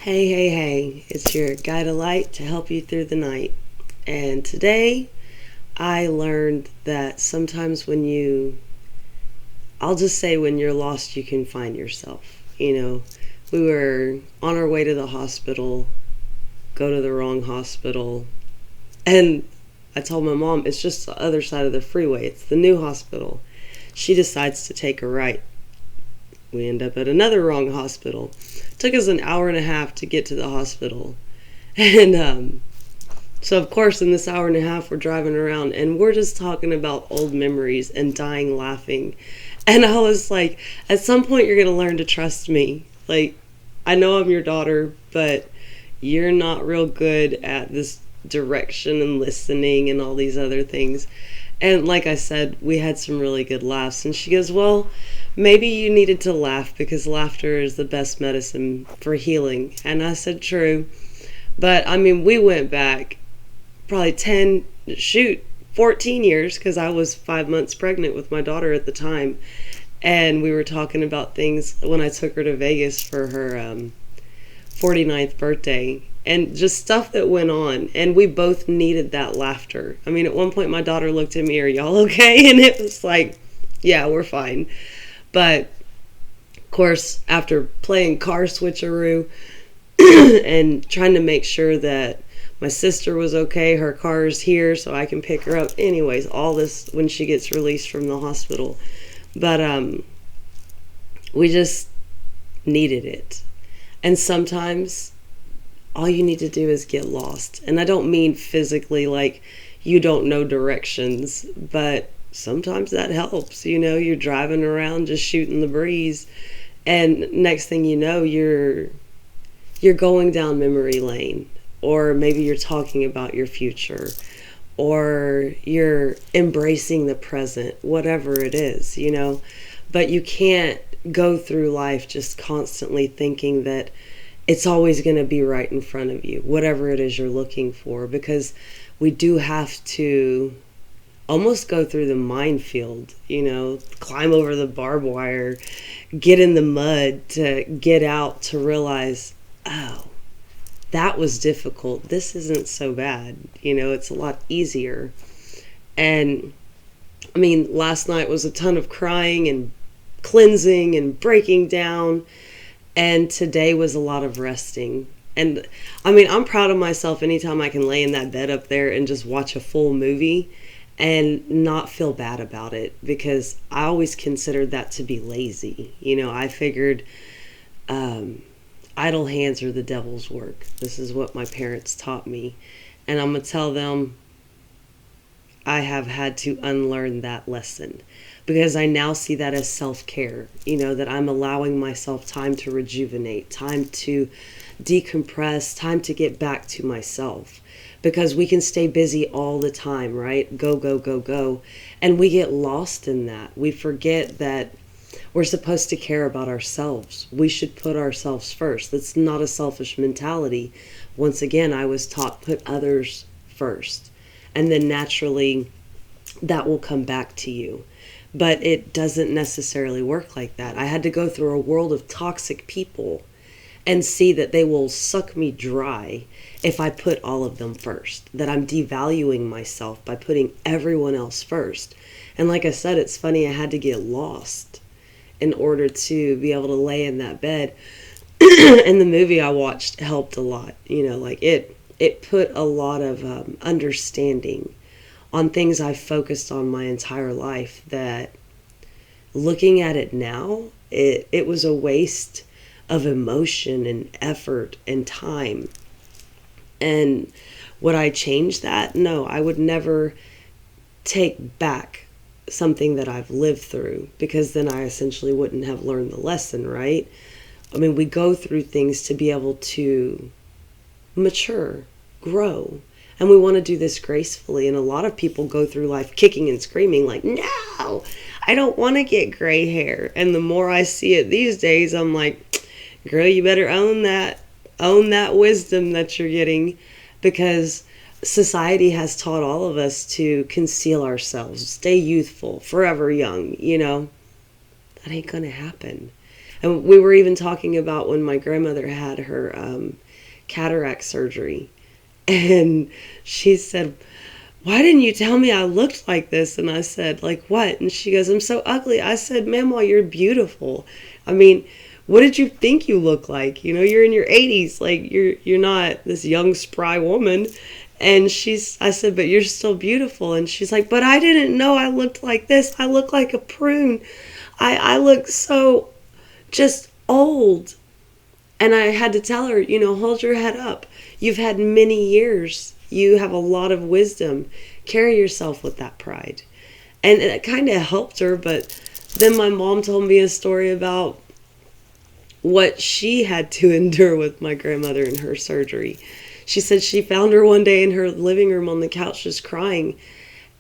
Hey, hey, hey, it's your guide of light to help you through the night. And today I learned that sometimes I'll just say when you're lost, you can find yourself. We were on our way to the hospital, go to the wrong hospital, and I told my mom it's just the other side of the freeway, it's the new hospital. She decides to take a right. We end up at another wrong hospital. It took us an hour and a half to get to the hospital. And so, of course, in this hour and a half, we're driving around and we're just talking about old memories and dying laughing. And I was like, at some point, you're going to learn to trust me. Like, I know I'm your daughter, but you're not real good at this direction and listening and all these other things. And like I said, we had some really good laughs. And she goes, well, maybe you needed to laugh because laughter is the best medicine for healing. And I said, true. But I mean, we went back probably 14 years because I was 5 months pregnant with my daughter at the time. And we were talking about things when I took her to Vegas for her 49th birthday and just stuff that went on. And we both needed that laughter. I mean, at one point, my daughter looked at me, are y'all okay? And it was like, yeah, we're fine. But of course, after playing car switcheroo and trying to make sure that my sister was okay, her car is here so I can pick her up. Anyways, all this when she gets released from the hospital. But we just needed it. And sometimes all you need to do is get lost. And I don't mean physically like you don't know directions, but sometimes that helps. You're driving around just shooting the breeze, and next thing you know, you're going down memory lane, or maybe you're talking about your future, or you're embracing the present, whatever it is. But you can't go through life just constantly thinking that it's always going to be right in front of you, whatever it is you're looking for, because we do have to almost go through the minefield, climb over the barbed wire, get in the mud to get out to realize, oh, that was difficult. This isn't so bad. It's a lot easier. And I mean, last night was a ton of crying and cleansing and breaking down. And today was a lot of resting. And I mean, I'm proud of myself anytime I can lay in that bed up there and just watch a full movie and not feel bad about it, because I always considered that to be lazy. I figured idle hands are the devil's work. This is what my parents taught me. And I'm going to tell them I have had to unlearn that lesson, because I now see that as self-care, that I'm allowing myself time to rejuvenate, time to decompress, time to get back to myself. Because we can stay busy all the time, right? Go, go, go, go. And we get lost in that. We forget that we're supposed to care about ourselves. We should put ourselves first. That's not a selfish mentality. Once again, I was taught put others first. And then naturally, that will come back to you. But it doesn't necessarily work like that. I had to go through a world of toxic people and see that they will suck me dry if I put all of them first, that I'm devaluing myself by putting everyone else first. And like I said, it's funny, I had to get lost in order to be able to lay in that bed. And the movie I watched helped a lot. Like it put a lot of understanding on things I've focused on my entire life, that looking at it now, it was a waste of emotion and effort and time. And would I change that? No, I would never take back something that I've lived through, because then I essentially wouldn't have learned the lesson, right? I mean, we go through things to be able to mature, grow, and we want to do this gracefully. And a lot of people go through life kicking and screaming like, no, I don't want to get gray hair. And the more I see it these days, I'm like, girl, you better own that wisdom that you're getting, because society has taught all of us to conceal ourselves, stay youthful, forever young. That ain't gonna happen. And we were even talking about when my grandmother had her cataract surgery. And she said, why didn't you tell me I looked like this? And I said, like what? And she goes, I'm so ugly. I said, Mamaw, you're beautiful. I mean, what did you think you look like? You know, you're in your 80s. Like, you're not this young, spry woman. And I said, but you're still beautiful. And she's like, but I didn't know I looked like this. I look like a prune. I look so just old. And I had to tell her, you know, hold your head up. You've had many years. You have a lot of wisdom. Carry yourself with that pride. And it kind of helped her, but then my mom told me a story about what she had to endure with my grandmother in her surgery. She said she found her one day in her living room on the couch just crying.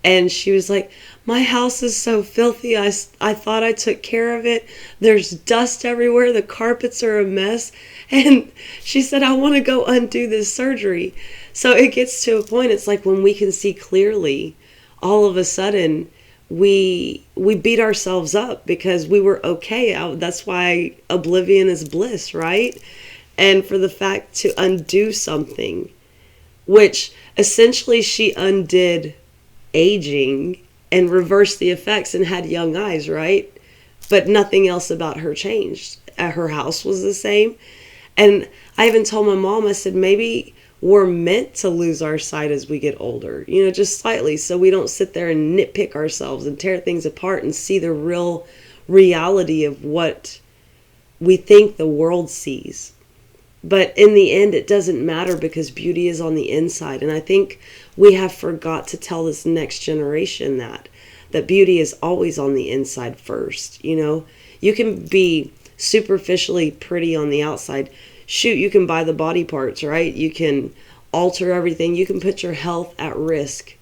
And she was like, my house is so filthy. I thought I took care of it. There's dust everywhere. The carpets are a mess. And she said, I want to go undo this surgery. So it gets to a point, it's like when we can see clearly, all of a sudden, we beat ourselves up because we were okay. That's why oblivion is bliss, right? And for the fact to undo something, which essentially she undid aging and reversed the effects and had young eyes, right? But nothing else about her changed. Her house was the same. And I even told my mom, I said, maybe we're meant to lose our sight as we get older, you know, just slightly, so we don't sit there and nitpick ourselves and tear things apart and see the real reality of what we think the world sees. But in the end, it doesn't matter because beauty is on the inside. And I think we have forgot to tell this next generation that beauty is always on the inside first. You know, you can be superficially pretty on the outside. Shoot, you can buy the body parts, right? You can alter everything. You can put your health at risk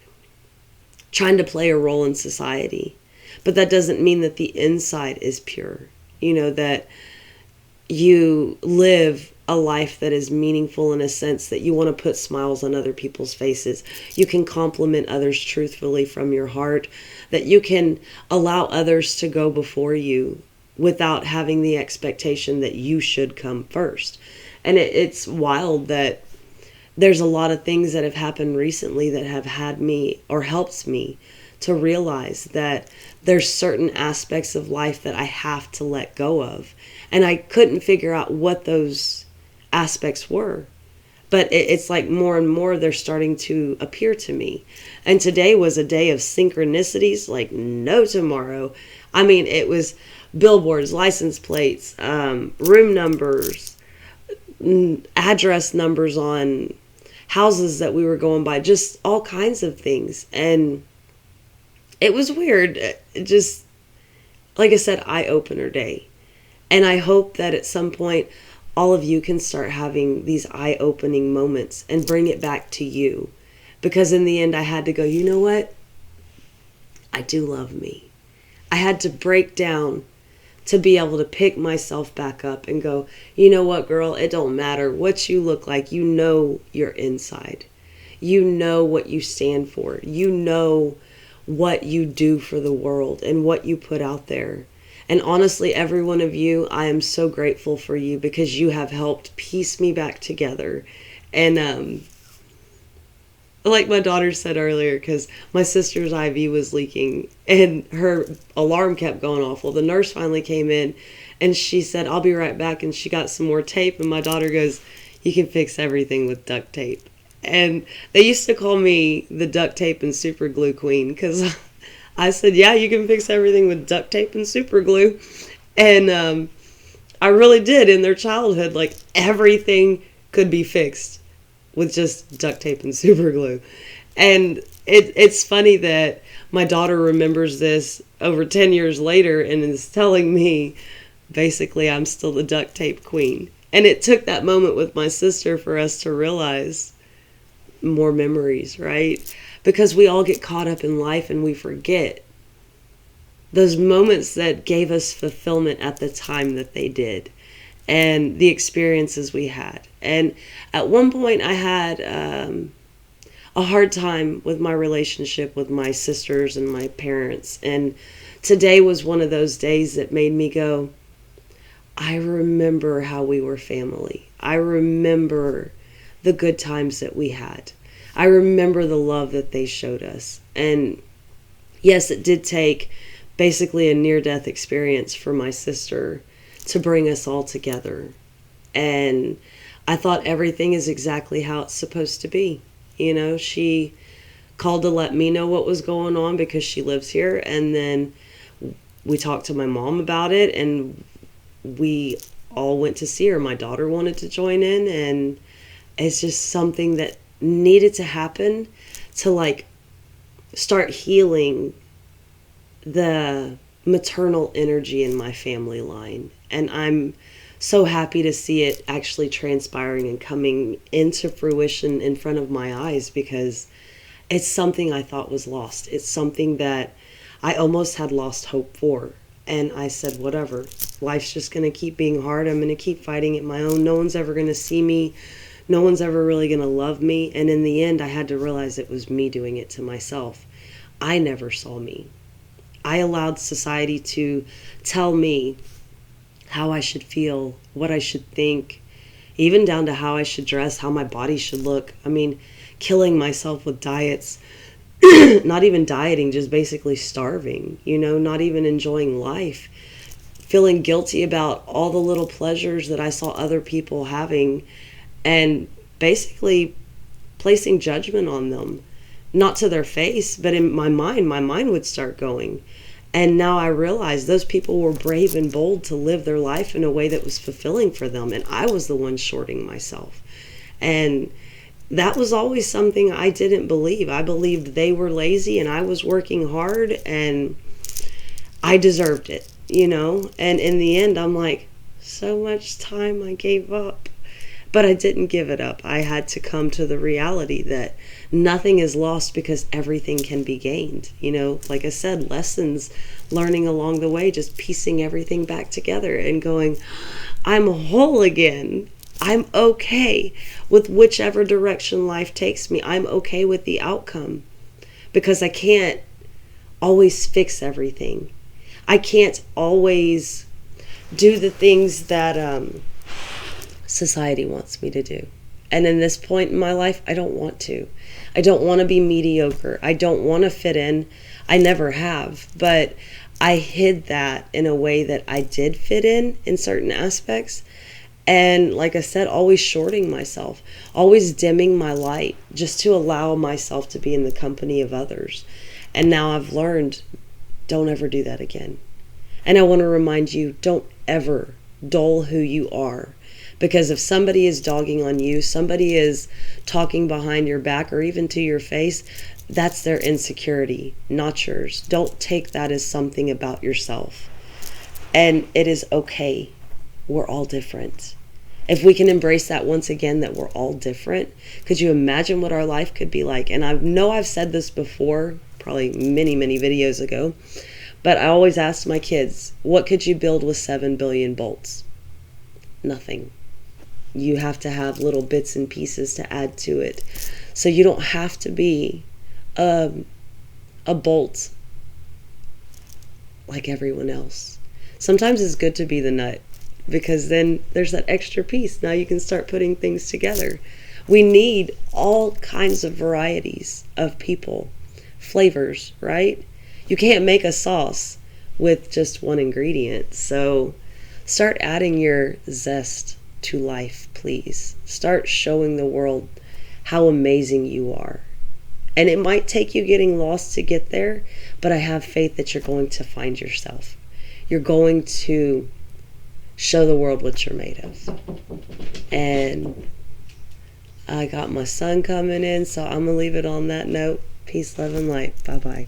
trying to play a role in society. But that doesn't mean that the inside is pure. You know, that you live a life that is meaningful in a sense that you want to put smiles on other people's faces. You can compliment others truthfully from your heart, that you can allow others to go before you without having the expectation that you should come first. And it's wild that there's a lot of things that have happened recently that have had me or helped me to realize that there's certain aspects of life that I have to let go of. And I couldn't figure out what those aspects were. But it's like more and more they're starting to appear to me. And today was a day of synchronicities like no tomorrow. I mean, it was billboards, license plates, room numbers, address numbers on houses that we were going by, just all kinds of things. And it was weird. It just, like I said, eye-opener day. And I hope that at some point, all of you can start having these eye-opening moments and bring it back to you. Because in the end, I had to go, you know what? I do love me. I had to break down to be able to pick myself back up and go, you know what, girl? It don't matter what you look like. You know your inside. You know what you stand for. You know what you do for the world and what you put out there. And honestly, every one of you, I am so grateful for you because you have helped piece me back together. And like my daughter said earlier, because my sister's IV was leaking and her alarm kept going off. Well, the nurse finally came in and she said, I'll be right back. And she got some more tape. And my daughter goes, you can fix everything with duct tape. And they used to call me the duct tape and super glue queen because I said, yeah, you can fix everything with duct tape and super glue. And I really did. In their childhood, like everything could be fixed with just duct tape and super glue. And it's funny that my daughter remembers this over 10 years later and is telling me, basically, I'm still the duct tape queen. And it took that moment with my sister for us to realize more memories, right? Because we all get caught up in life and we forget those moments that gave us fulfillment at the time that they did and the experiences we had. And at one point I had a hard time with my relationship with my sisters and my parents. And today was one of those days that made me go, I remember how we were family. I remember the good times that we had. I remember the love that they showed us. And yes, it did take basically a near-death experience for my sister to bring us all together. And I thought everything is exactly how it's supposed to be. You know, she called to let me know what was going on because she lives here. And then we talked to my mom about it, and we all went to see her. My daughter wanted to join in, and it's just something that needed to happen to like start healing the maternal energy in my family line. And I'm so happy to see it actually transpiring and coming into fruition in front of my eyes, because it's something I thought was lost. It's something that I almost had lost hope for. And I said, whatever, life's just going to keep being hard. I'm going to keep fighting it my own. No one's ever going to see me. No one's ever really going to love me. And in the end, I had to realize it was me doing it to myself. I never saw me. I allowed society to tell me how I should feel, what I should think, even down to how I should dress, how my body should look. I mean, killing myself with diets, not even dieting, just basically starving, you know, not even enjoying life, feeling guilty about all the little pleasures that I saw other people having, and basically placing judgment on them, not to their face, but in my mind would start going. And now I realize those people were brave and bold to live their life in a way that was fulfilling for them, and I was the one shorting myself. And that was always something I didn't believe. I believed they were lazy and I was working hard and I deserved it, you know? And in the end, I'm like, so much time I gave up. But I didn't give it up. I had to come to the reality that nothing is lost because everything can be gained. You know, like I said, lessons, learning along the way, just piecing everything back together and going, I'm whole again. I'm okay with whichever direction life takes me. I'm okay with the outcome because I can't always fix everything. I can't always do the things that society wants me to do. And in this point in my life, I don't want to. I don't want to be mediocre. I don't want to fit in. I never have. But I hid that in a way that I did fit in certain aspects. And like I said, always shorting myself, always dimming my light just to allow myself to be in the company of others. And now I've learned, don't ever do that again. And I want to remind you, don't ever dull who you are. Because if somebody is dogging on you, somebody is talking behind your back or even to your face, that's their insecurity, not yours. Don't take that as something about yourself. And it is okay. We're all different. If we can embrace that once again, that we're all different, could you imagine what our life could be like? And I know I've said this before, probably many, many videos ago, but I always ask my kids, what could you build with 7 billion bolts? Nothing. You have to have little bits and pieces to add to it. So you don't have to be a bolt like everyone else. Sometimes it's good to be the nut, because then there's that extra piece. Now you can start putting things together. We need all kinds of varieties of people, flavors, right? You can't make a sauce with just one ingredient. So start adding your zest to life, please. Start showing the world how amazing you are. And it might take you getting lost to get there, but I have faith that you're going to find yourself. You're going to show the world what you're made of. And I got my son coming in, so I'm going to leave it on that note. Peace, love, and light. Bye-bye.